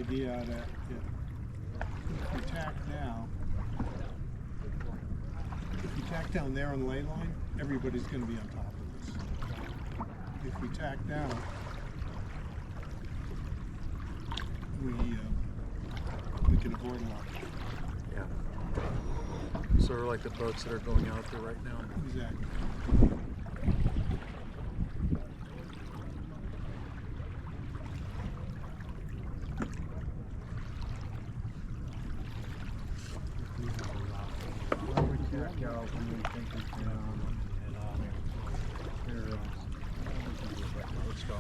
idea that if we tack now, if we tack down there on the ley line, everybody's going to be on top of this. If we tack down, we can avoid a lot. Yeah. Sort of like the boats that are going out there right now. Exactly. Let's go.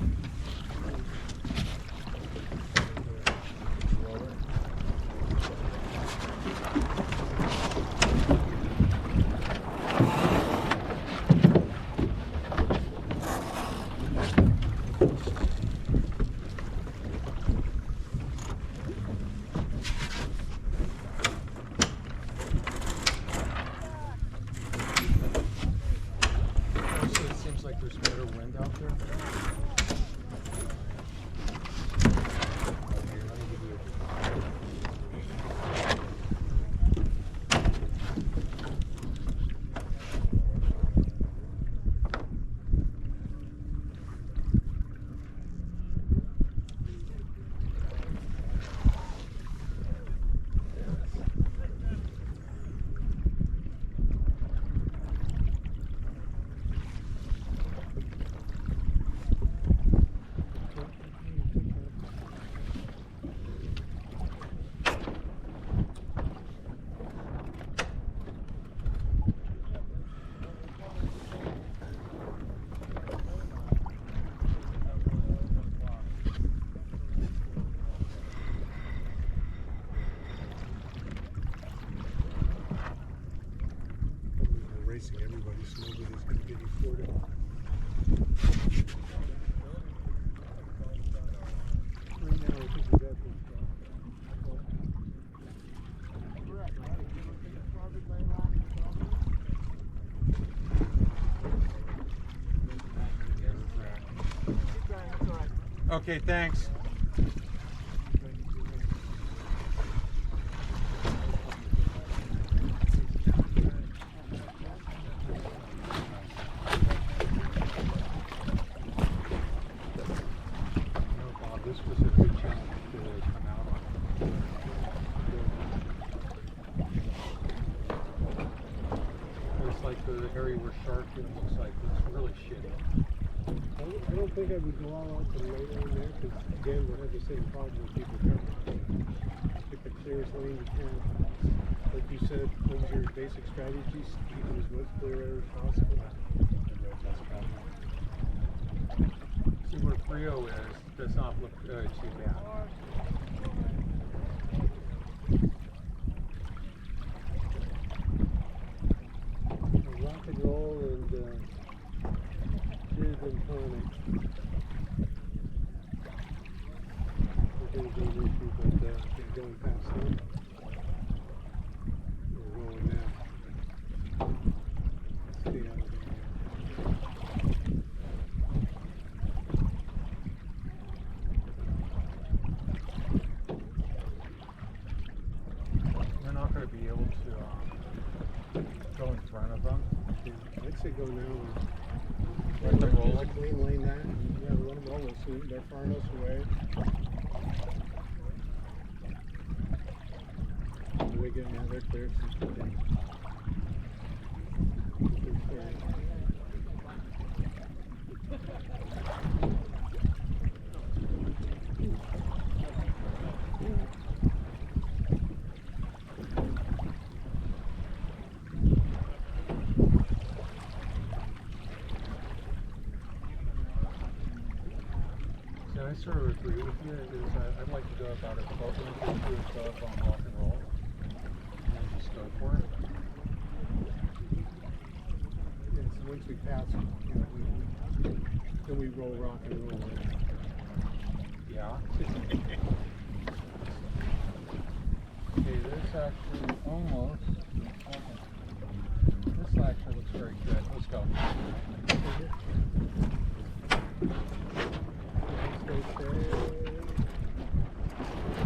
Everybody, so nobody's going to get afforded. Right now, I think we got this. Okay, thanks. The area where shark looks like it's really shitty. I don't think I would go all out to the lane in there because again we'll have the same problem with people coming. Pick the clearest lane you can. Like you said, those are your basic strategies, keep it as much clear as possible. See where Frio is, does not look too bad. Rock and roll and gin and tonic. We're going to be an issue, but they're going past them. We're rolling now. Stay out of there. We're not going to be able to go in front of them. I'd say go now. Let them roll. Like clean lane that. Yeah, let them roll. So they're far enough away. They're getting out there clear. I sort of agree with you. I'd like to go about a 12 inches or two above on rock and roll and just go for it. Yeah, so once we pass, then we roll rock and roll. Yeah. Okay, this actually almost. This actually looks very good. Let's go.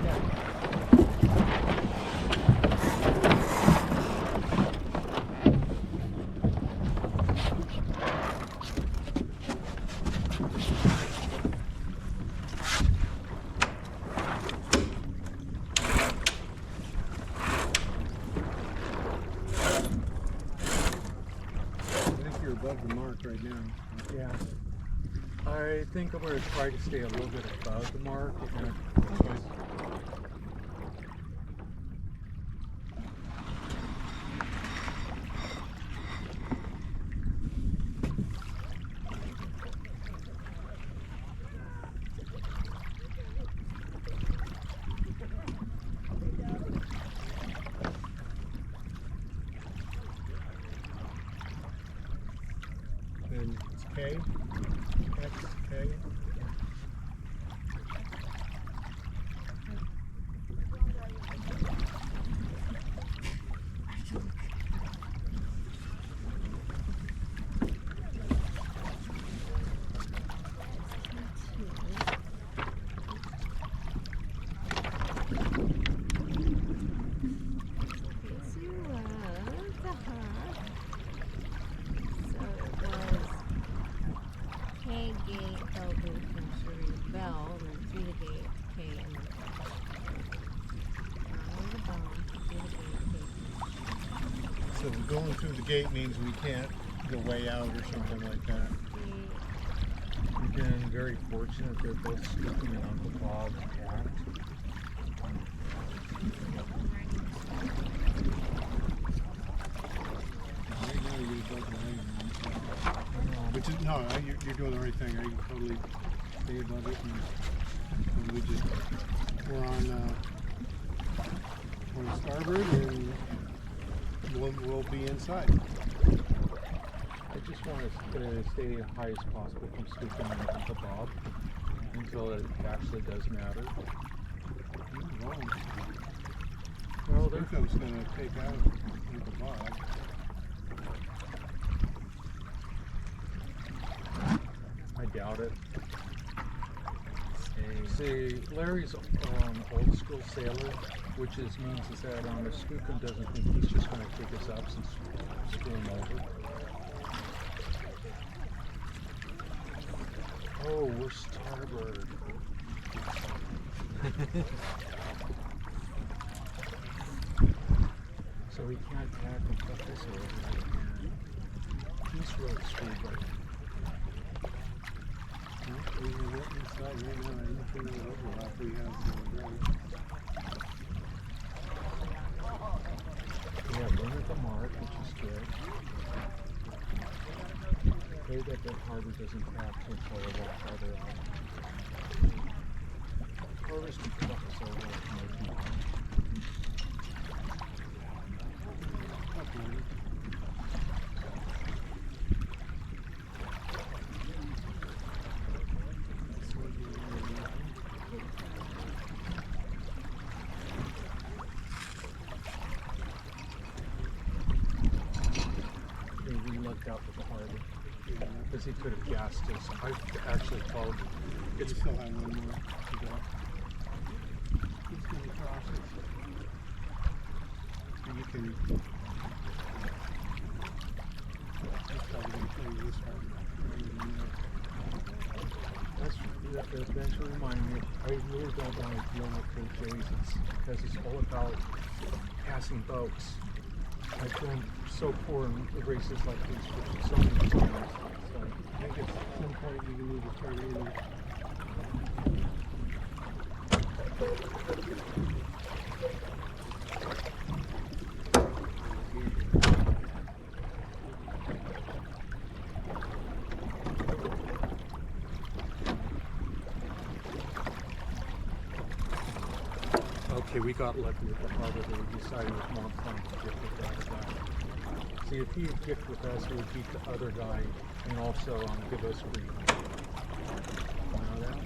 Yeah, above the mark right now. Yeah. I think I'm going to try to stay a little bit above the mark. And it's K, X, K. So going through the gate means we can't go way out or something like that. We've been very fortunate. They're both Scooping and Uncle Bob intact. Right now you're above the line. Which is, no, you're doing the right thing. I can totally stay above it. And we just, we're on starboard and we'll be inside. I just want to stay as high as possible from Scooping and Uncle Bob until it actually does matter. Well, Scooping's going to take out Uncle Bob. I doubt it. See, Larry's old school sailor, which means that if Skookum doesn't think he's just going to take us up and screw him over. Oh, we're starboard. So we can't tack and put this over here. He's really screwed right now. We're inside right now. Anything that overlap we have right. We have one at the mark, which is good. Pray that the harbor doesn't crack too far a little farther out. Harvest can fuck us over from the mark. Out with the harbor because he could have gassed us. I actually followed. It's still have one more to go. He's going to cross it. And you can. He's probably going to play this hard. That's eventually reminding me. I really don't want to deal with Coach Jason's because it's all about passing boats. I've been so poor in races like these for so many times. So I think at some point you need to turn in. Okay, we got lucky with the harbor that we decided it was more fun to get with that guy. See, if he had kicked with us, he would beat the other guy and also give us green. You know that?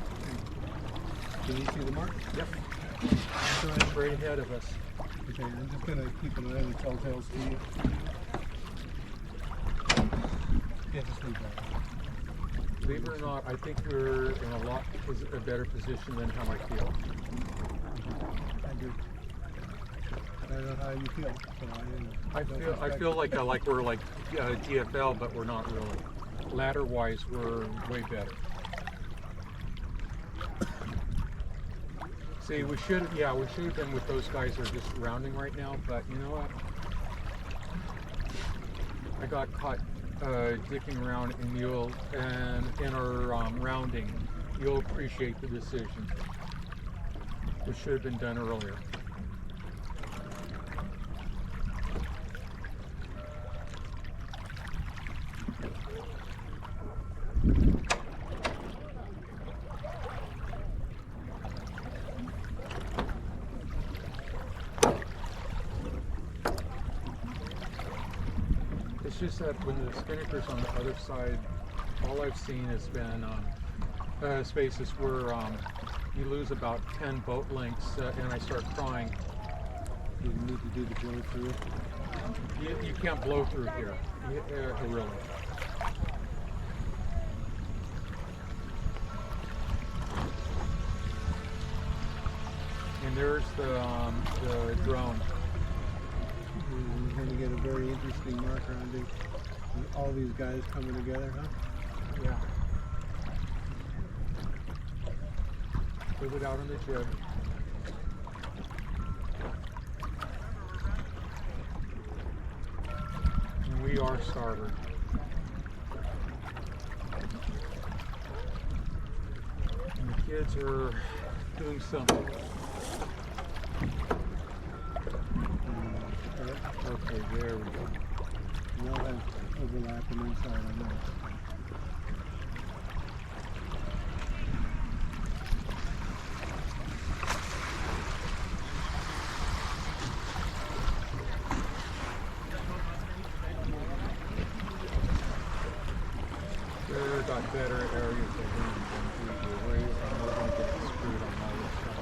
Can you see the mark? Yep. So it's right ahead of us. Okay, I'm just going to keep an eye on the telltales to you. Yeah, just leave that. Believe it or not, I think we're in a better position than how I feel. I do. I don't know how you feel. So I feel like we're like DFL, but we're not really. Ladder wise, we're way better. See, we should have been with those guys that are just rounding right now. But you know what? I got caught dicking around, and in our rounding, you'll appreciate the decision. It should have been done earlier. It's just that when the spinnaker's on the other side, all I've seen has been spaces where you lose about 10 boat lengths and I start crying. You need to do the blow through. You can't blow through here, really. And there's the drone. You're going to get a very interesting mark around it. All these guys coming together, huh? Yeah. Put it out on the jib. And we are starboard. And the kids are doing something. Okay, there we go. We all have overlapping inside on that. They've got better areas of wind than we do. We're going to get screwed on all this stuff.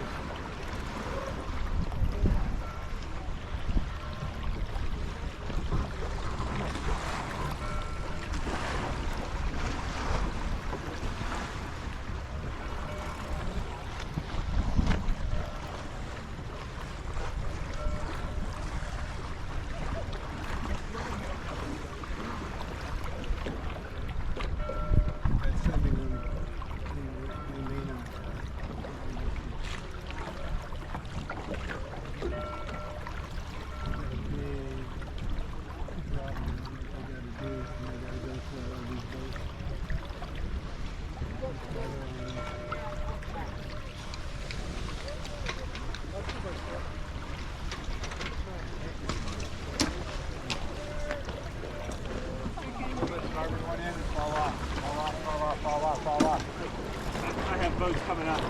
I have boats coming up.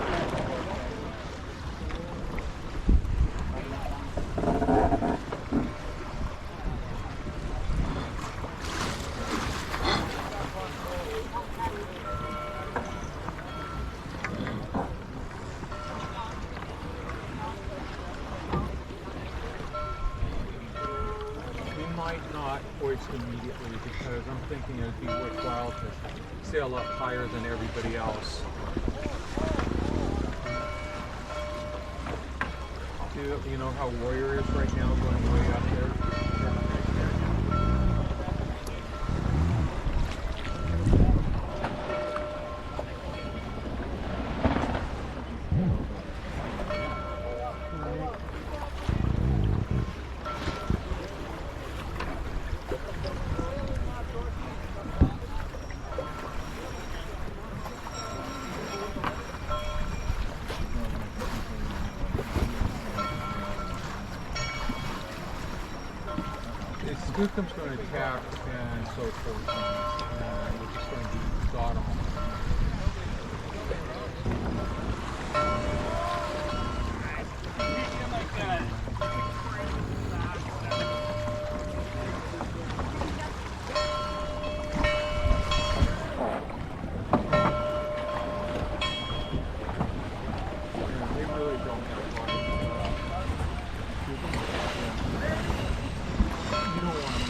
We might not hoist immediately because I'm thinking it'd be worthwhile to sail up higher than everybody else. You know how Warrior is right now, going way up there? Skookum's going to attack and so forth, and we're just going to be got on. They really don't have fun. You don't want to.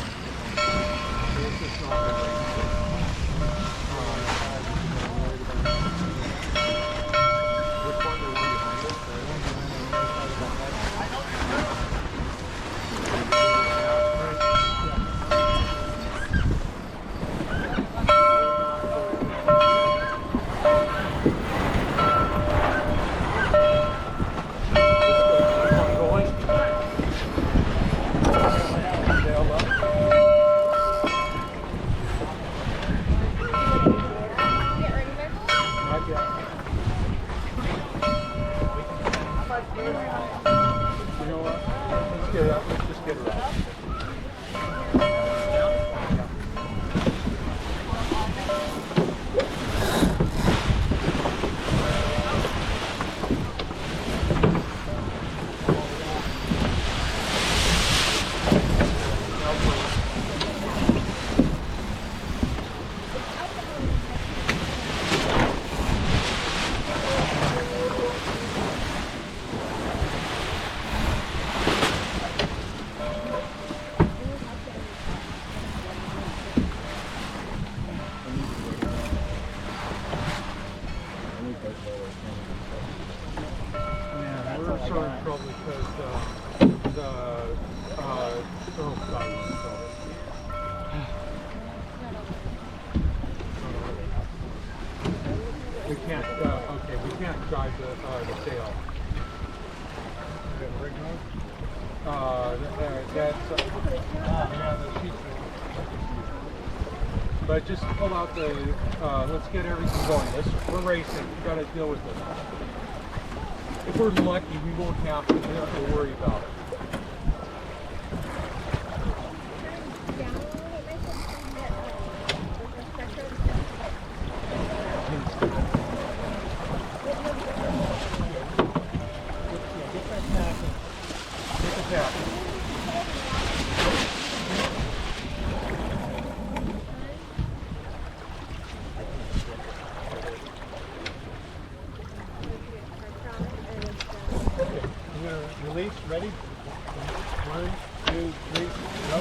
This is not a You know what? Let's get it up. Let's just get her up. Man, we're sort of in trouble because oh God, we're in trouble. We can't. Okay, we can't drive the sail. That's yeah, the sheets. But just pull out the. Let's get everything going. We're racing. We got to deal with this. If we're lucky, we won't have to worry about it. Release, ready? 1, 2, 3, go.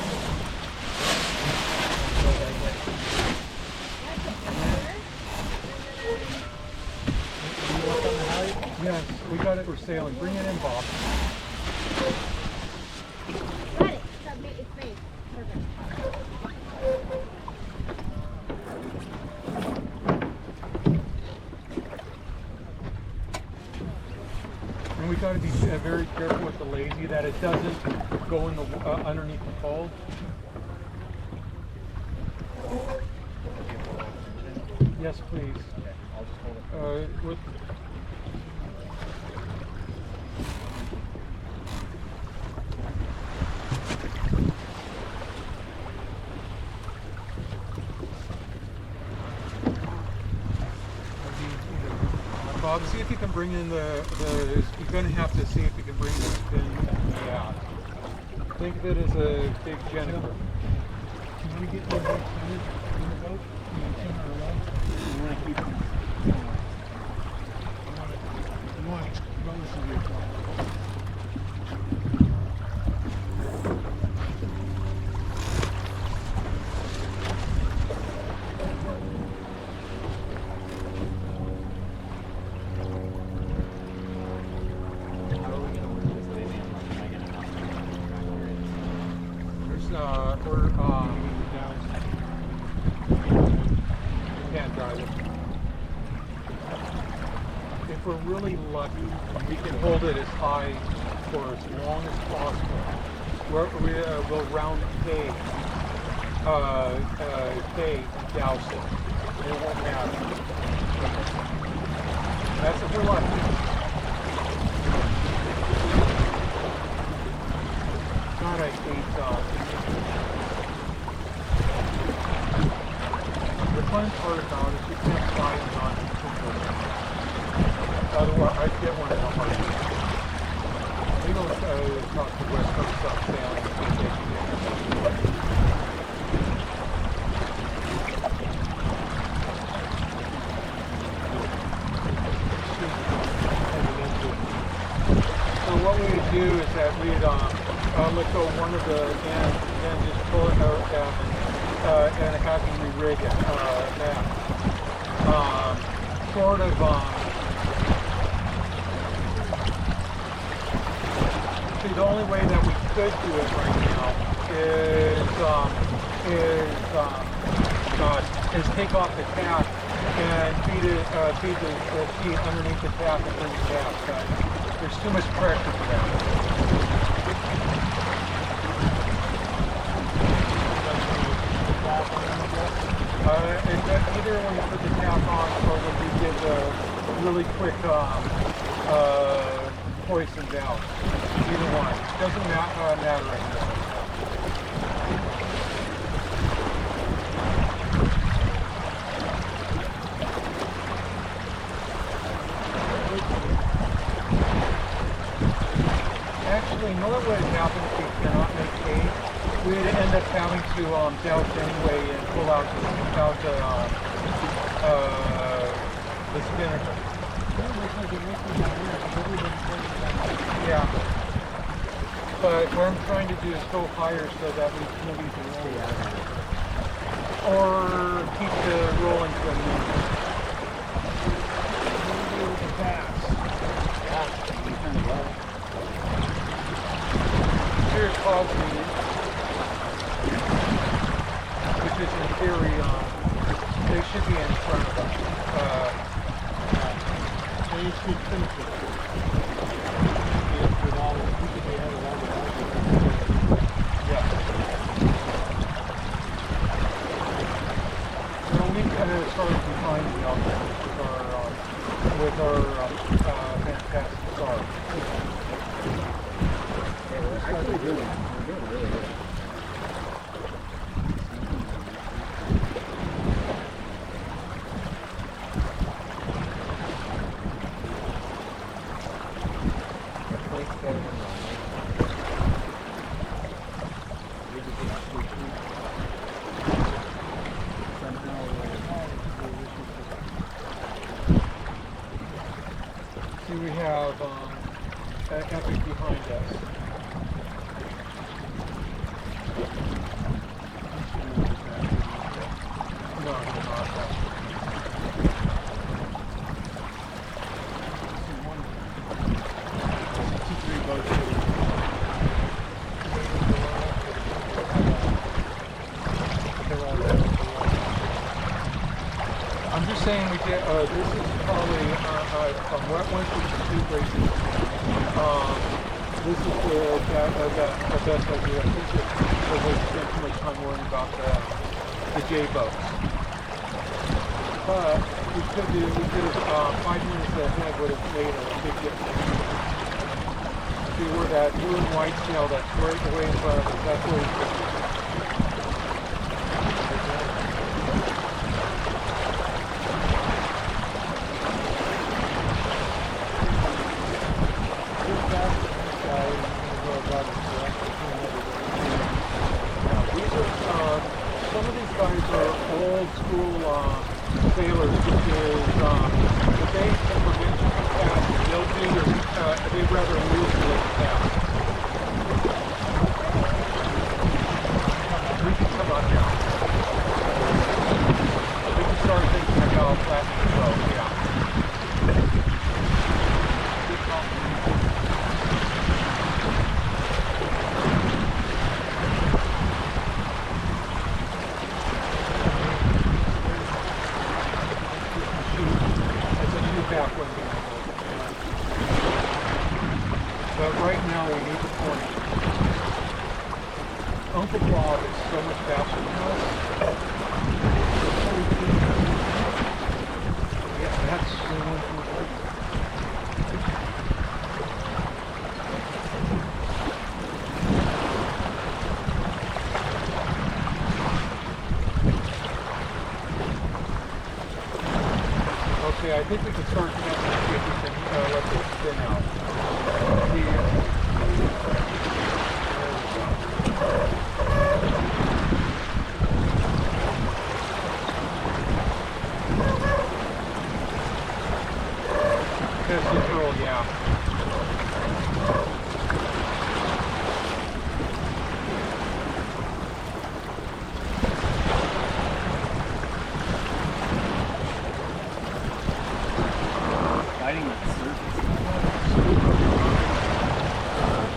You want something to hide? Yes, we got it. We're sailing. Bring it in, Bob. Got it. It's made. Perfect. And we got to be very careful with the lazy that it doesn't go in the underneath the fold. Yes, please. Okay, I'll just hold it. With Bob, see if you can bring in the you're going to have to see if you can bring the spin out. Think of it as a big Jennifer. Can we get the boat in the boat? You want to keep them. You want to run this in your car. Can't drive it. If we're really lucky, we can hold it as high for as long as possible. We'll round K, douse it. It won't matter. That's if we're lucky. God, I hate the fun part about it is you can't fly it on otherwise, I'd get one in a heartbeat. We don't talk to West Coast South sailing and see if they can get So what we would do is that we'd let go one of the ends and then just pull it out and have him re-rig it back. Sort of, see, the only way that we could do it right now is take off the tap and feed the sheet underneath the tap and bring it back. But there's too much pressure for that. Either when you put the tap on or when you give a really quick hoist and valve. Either one. Doesn't matter anymore. Actually, you know what would happen if we cannot make hay? We'd end up having to douse anyway and pull out the spinner. Yeah. But what I'm trying to do is go higher so that we can move the roll out. Or keep the rolling to a minimum. Here's Cosby, which is in theory, they should be in front of us. They should finish it. With all, we could be ahead of all the Yeah. Well, we kind of started behind the other with our fantastic car. Actually, we're doing really good. See, we have Epic behind us. No, not that. I'm just saying we get, this is probably from wet ones to two races. This is the best idea. I think that we spend too much time worrying about the J boats. But we could have 5 minutes ahead would have made a big difference. See where that blue and white sail that's right away in front of us, that's where we some of these guys are old school sailors, which is the base and prevention capacity. They'll do this, they'd rather lose than live fast. We can come on down. We can start thinking about flattening the boat, yeah. But right now we need to point. Uncle Bob is so much faster than us. Yeah, that's so much more. Okay, I think we can start connecting and see if we can let this spin out. Test control, yeah. Fighting that surface.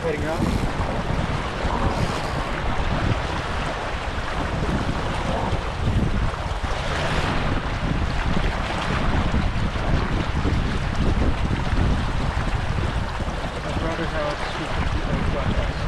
Heading up. I'd rather have super flat ice.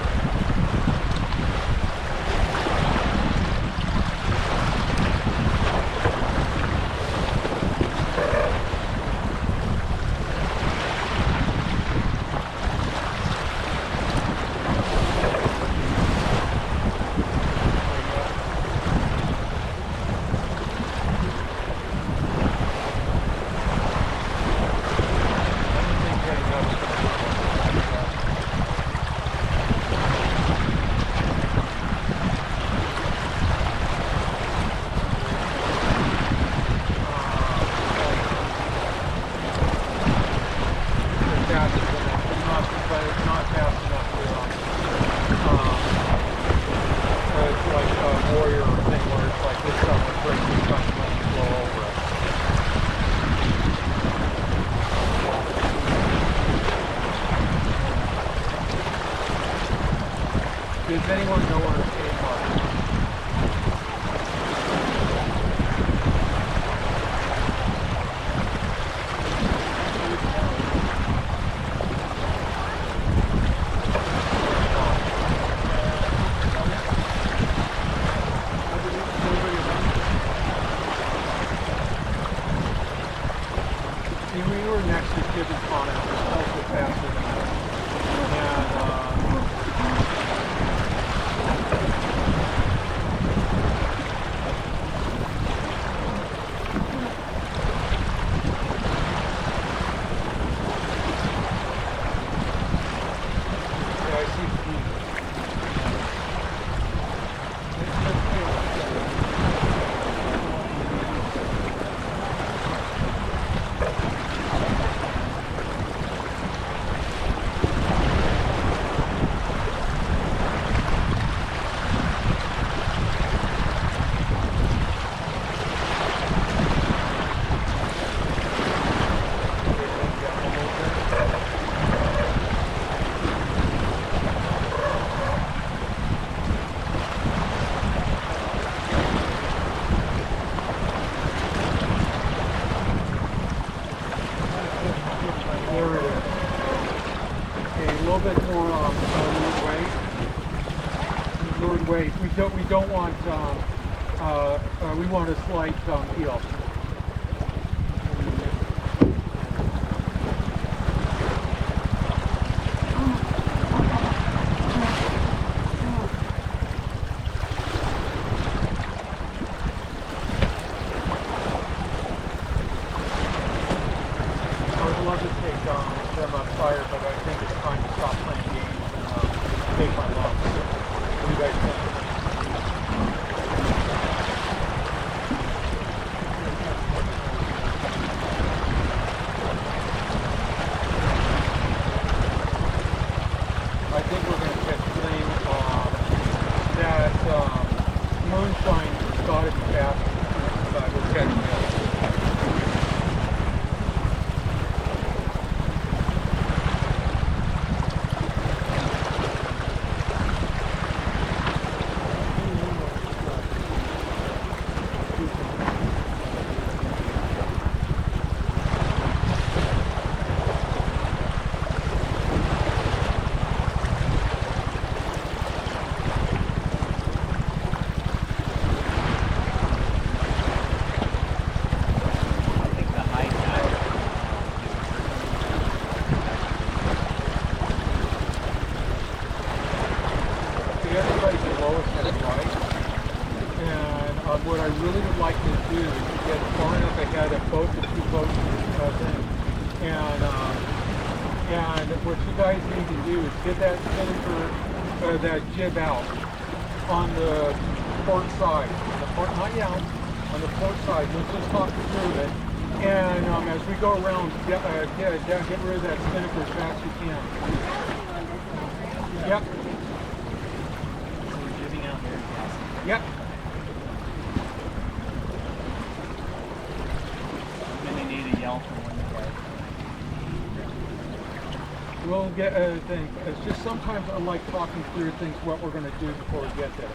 Does anyone know where it came from? See, we were next to Gibbons Pond and it was also faster than that. Yeah, I see food. There it is. Okay, a little bit more lured weight. We don't want we want a slight heel. I would love to take them on fire, but I think it's time to stop playing games and take my lumps. What do you guys think? I think we're going to catch flame. That moonshine has got to be fast. We're catching it. Everybody's the lowest headed right, and what I really would like to do is to get far enough ahead of both the two boats thing. And what you guys need to do is get that spinnaker, that jib out on the port side, not yet, on the port side. Let's just talk through it, and as we go around, get rid of that spinnaker as fast as you can. Yep. Yep. I'm gonna need a yell from one of you guys. We'll get thing. It's just sometimes I like talking through things, what we're going to do before we get there.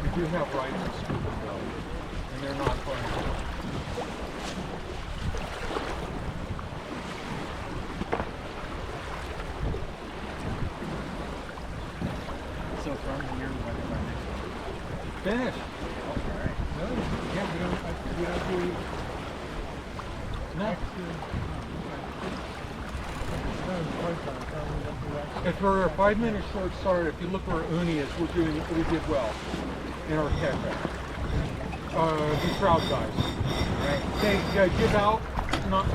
We do have rights in scuba though, and they're not fun. So from here, what is our next one? Finish. Oh, alright. No, yeah, we don't do. No. If we're a 5 minute short start, if you look where Uni is, we did well in our catch-up. The crowd guys. Right. Okay, give out, not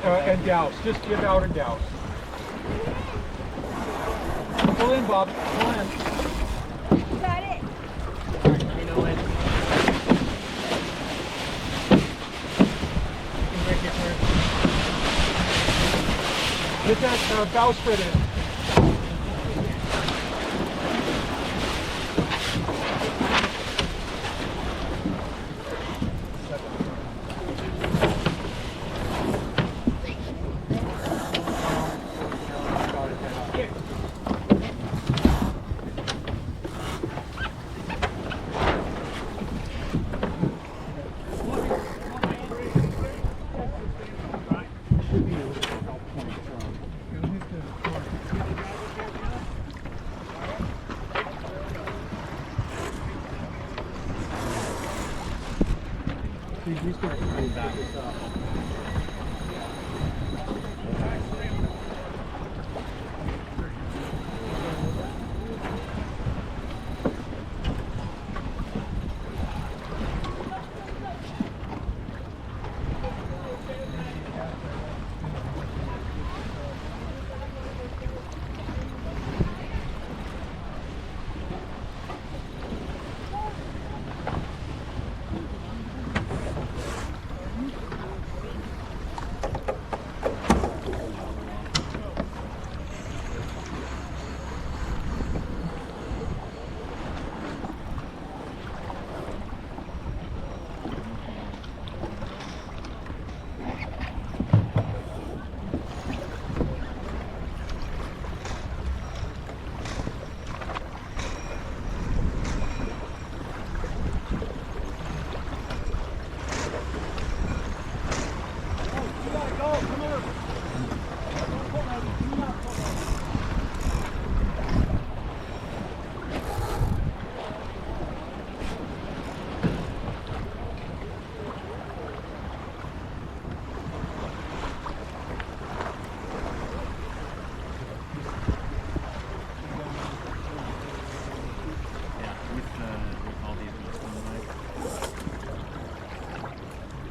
and douse. Just give out and douse. Pull in, Bob. Pull in. Got it. You know what? Get that bowsprit in. he's going to clean that up.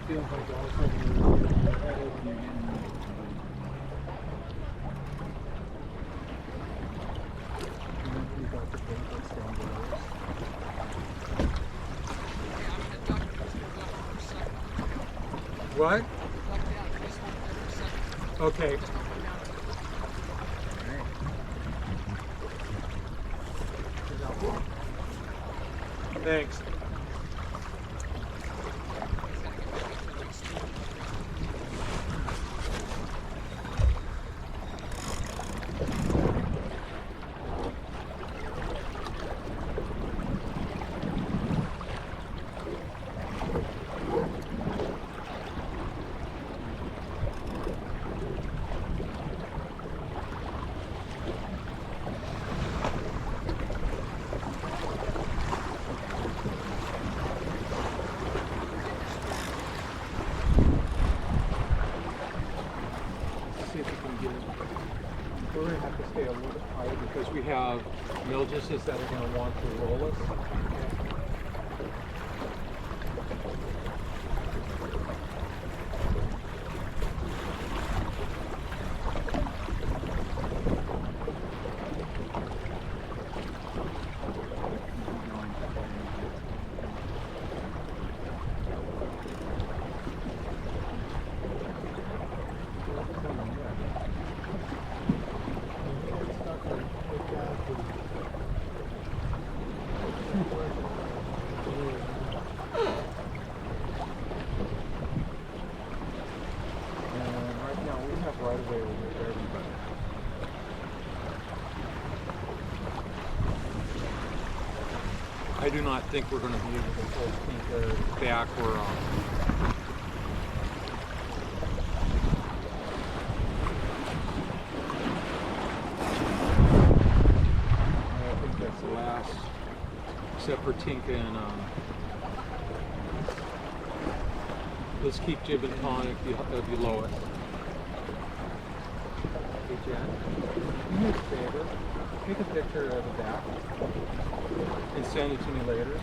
Feels like all of a sudden you're headed and you're getting We got the boat that's down below us. What? Okay. Thanks. See if we can get it. We're going to have to stay a little bit higher because we have milgesses that are going to want to roll us. Right now we have right away with everybody. I do not think we're going to be able to hold Tinker back or I think that's the last, except for Tinka and let's keep jib and tonic below us. Hey Jen, do me a favor, take a picture of the back and send it to me later.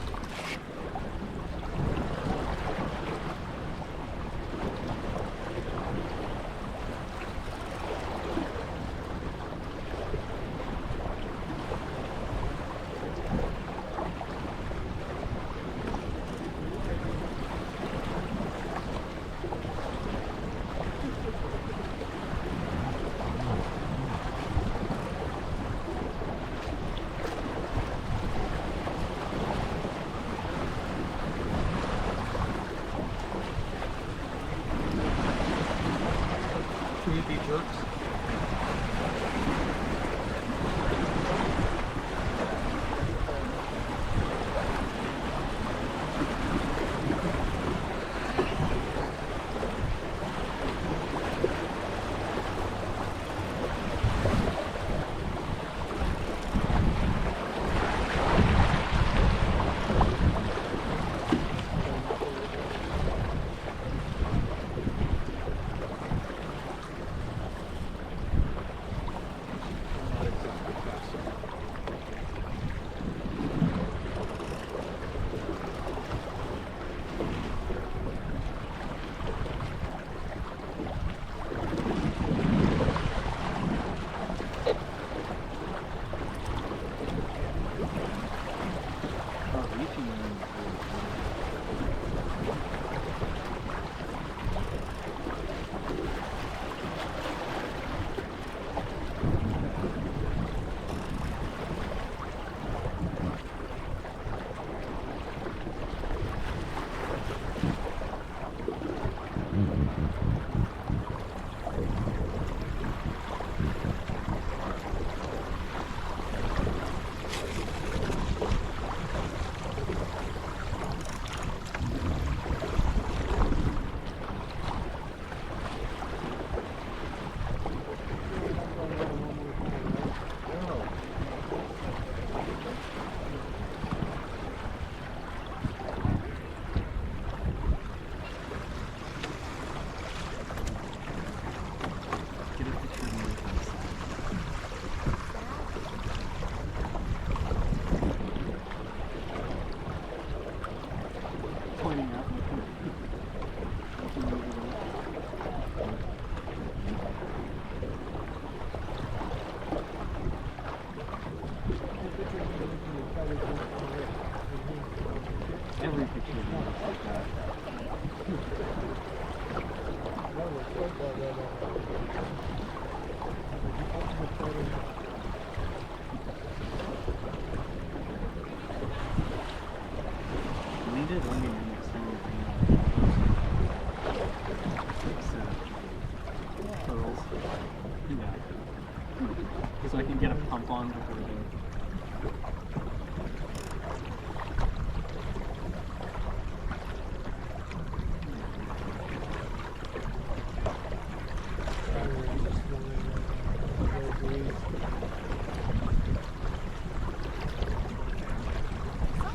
so I can get a pump on before the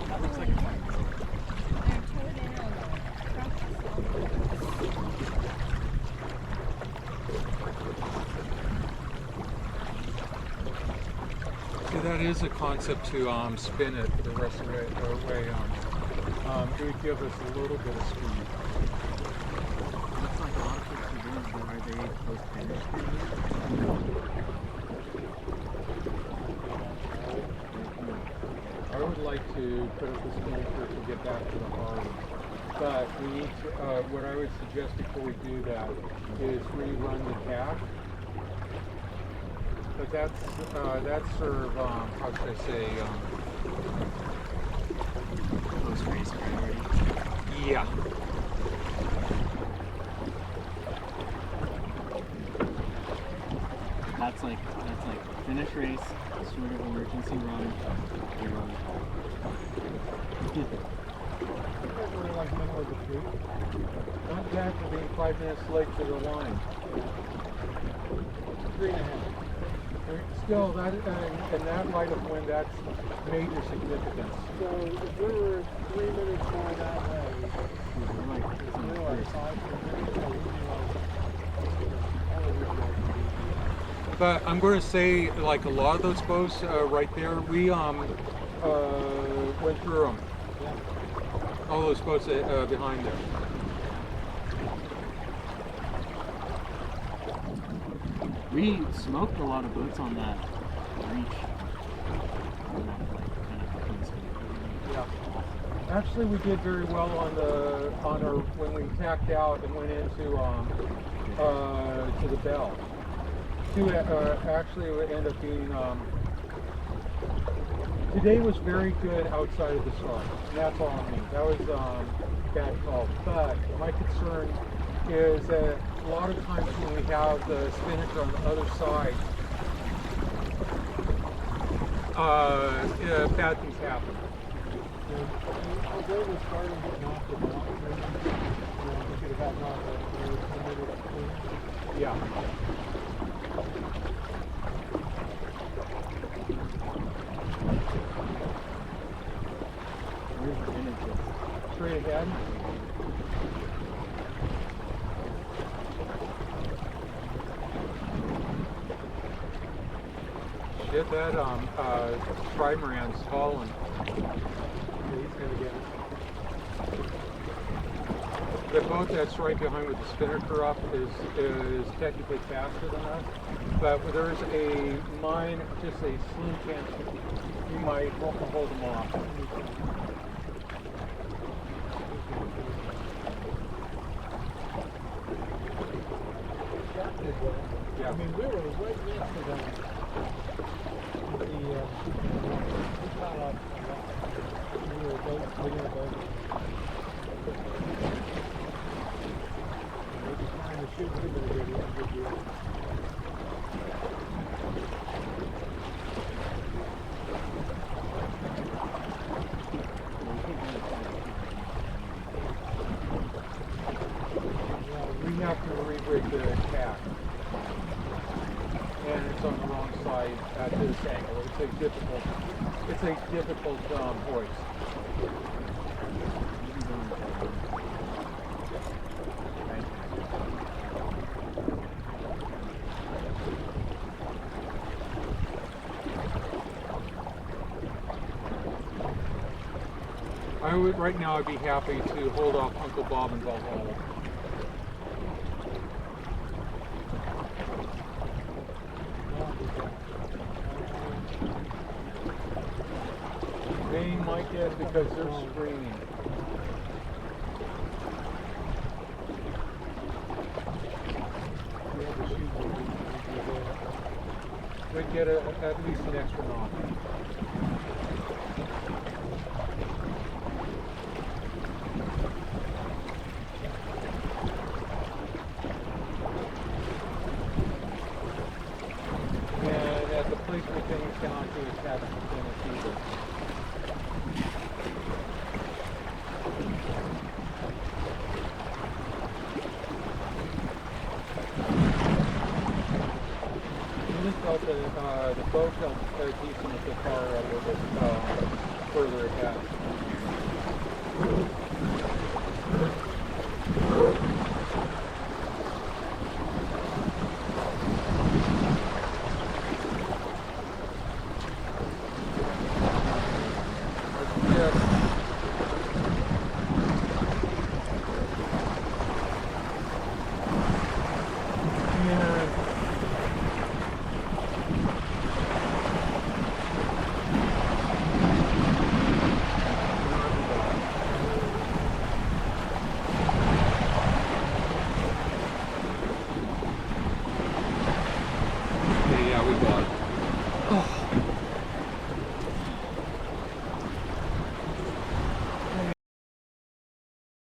That looks like a fine boat. They're towed in on the truck See, that is a concept to spin it the rest of the way. It would give us a little bit of speed. Looks like a lot of folks are doing it. Are they post-finish? I would like to put up the spinnaker to get back to the harbor. But we need to, what I would suggest before we do that is rerun the tack. But that's sort of, how should I say, Post-race priority. yeah. That's like finish race, sort of emergency run, zero. We're like middle of the street. Not bad for being 5 minutes late to the line. 3.5. Still, that in that light of wind, that's major significance. So if we were 3 minutes more that way, We're like, it's on the we're like first. 5 minutes, so we'd be like, But I'm going to say, like a lot of those boats right there, we went through them. yeah. All those boats behind there. We smoked a lot of boats on that reach. On that, like, kind of Yeah. Actually, we did very well on our when we tacked out and went into to the bell. Actually, it would end up being. Today was very good outside of the start. And that's all I mean. That was bad call. But my concern is that a lot of times when we have the spinnaker on the other side, bad things happen. Although we're starting getting off the block, we could have gotten off Yeah. Where's the vintage? Straight ahead. Shit, that trimaran's falling. He's going to get us. The boat that's right behind with the spinnaker up is technically faster than us, but there's a mine, just a slim chance you might hold them off. That did well. Yeah. I mean, we were right next to them. We got off a lot. We were both bringing a boat. The shoot would have been a good deal. We have to re-rig the tack. And it's on the wrong side at this angle. It's a difficult hoist. Right now I'd be happy to hold off Uncle Bob and Valhalla. They might get because they're screaming. We'd get at least an extra knot. place we cannot do is have Tennis either. I just felt that the boat helped keep some of the car a little bit further ahead.